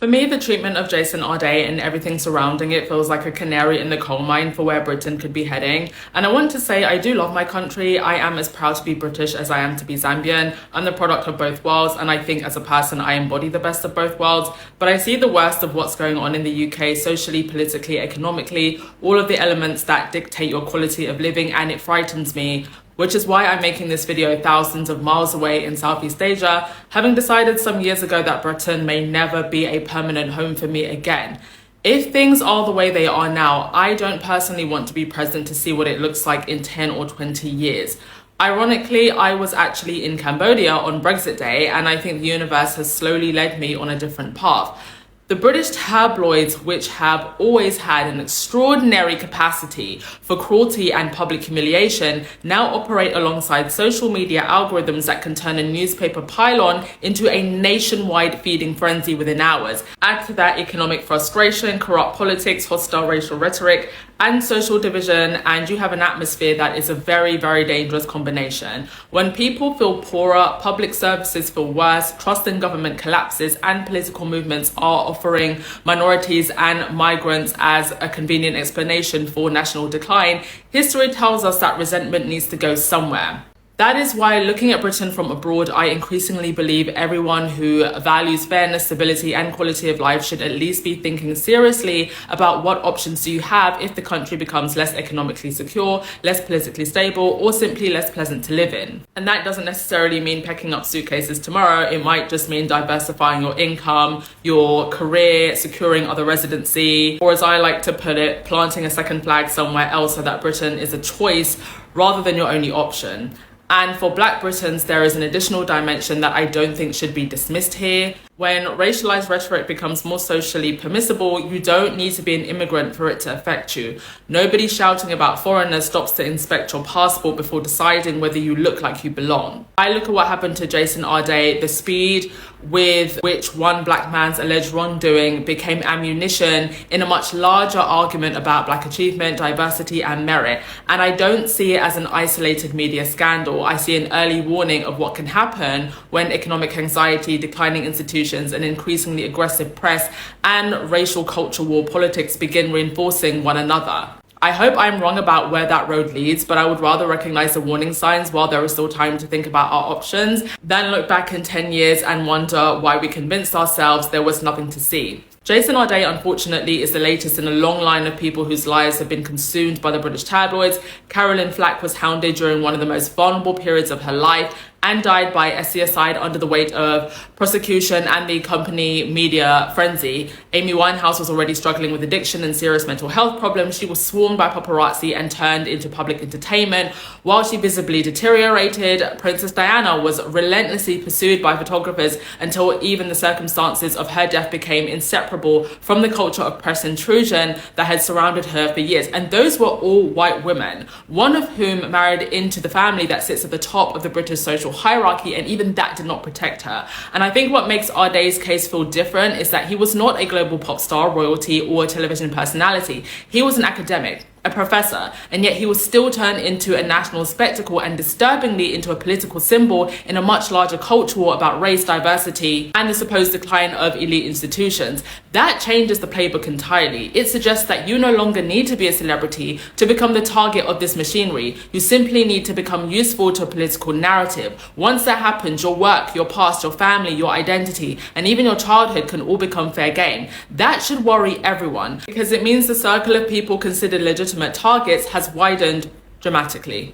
For me, the treatment of Jason Arday and everything surrounding it feels like a canary in the coal mine for where Britain could be heading. And I want to say I do love my country. I am as proud to be British as I am to be Zambian. I'm the product of both worlds, and I think as a person I embody the best of both worlds. But I see the worst of what's going on in the UK socially, politically, economically, all of the elements that dictate your quality of living, and it frightens me. Which is why I'm making this video thousands of miles away in Southeast Asia, having decided some years ago that Britain may never be a permanent home for me again. If things are the way they are now, I don't personally want to be present to see what it looks like in 10 or 20 years. Ironically, I was actually in Cambodia on Brexit Day, and I think the universe has slowly led me on a different path. The British tabloids, which have always had an extraordinary capacity for cruelty and public humiliation, now operate alongside social media algorithms that can turn a newspaper pylon into a nationwide feeding frenzy within hours. Add to that economic frustration, corrupt politics, hostile racial rhetoric, and social division, and you have an atmosphere that is a very, very dangerous combination. When people feel poorer, public services feel worse, trust in government collapses, and political movements are offering minorities and migrants as a convenient explanation for national decline, history tells us that resentment needs to go somewhere. That is why, looking at Britain from abroad, I increasingly believe everyone who values fairness, stability, and quality of life should at least be thinking seriously about what options do you have if the country becomes less economically secure, less politically stable, or simply less pleasant to live in. And that doesn't necessarily mean packing up suitcases tomorrow. It might just mean diversifying your income, your career, securing other residency, or as I like to put it, planting a second flag somewhere else so that Britain is a choice rather than your only option. And for Black Britons, there is an additional dimension that I don't think should be dismissed here. When racialized rhetoric becomes more socially permissible, you don't need to be an immigrant for it to affect you. Nobody shouting about foreigners stops to inspect your passport before deciding whether you look like you belong. I look at what happened to Jason Arday, the speed with which one Black man's alleged wrongdoing became ammunition in a much larger argument about Black achievement, diversity, and merit. And I don't see it as an isolated media scandal. I see an early warning of what can happen when economic anxiety, declining institutions, and increasingly aggressive press and racial culture war politics begin reinforcing one another. I hope I'm wrong about where that road leads, but I would rather recognize the warning signs while there is still time to think about our options than look back in 10 years and wonder why we convinced ourselves there was nothing to see. Jason Arday, unfortunately, is the latest in a long line of people whose lives have been consumed by the British tabloids. Carolyn Flack was hounded during one of the most vulnerable periods of her life and died by SCSI under the weight of prosecution and the company media frenzy. Amy Winehouse was already struggling with addiction and serious mental health problems. She was swarmed by paparazzi and turned into public entertainment. While she visibly deteriorated, Princess Diana was relentlessly pursued by photographers until even the circumstances of her death became inseparable from the culture of press intrusion that had surrounded her for years. And those were all white women, one of whom married into the family that sits at the top of the British social hierarchy, and even that did not protect her. And I think what makes Arday's case feel different is that he was not a global pop star, royalty, or a television personality. He was an academic, a professor, and yet he was still turned into a national spectacle and disturbingly into a political symbol in a much larger culture war about race, diversity, and the supposed decline of elite institutions. That changes the playbook entirely. It suggests that you no longer need to be a celebrity to become the target of this machinery. You simply need to become useful to a political narrative. Once that happens, your work, your past, your family, your identity, and even your childhood can all become fair game. That should worry everyone, because it means the circle of people considered legitimate targets has widened dramatically.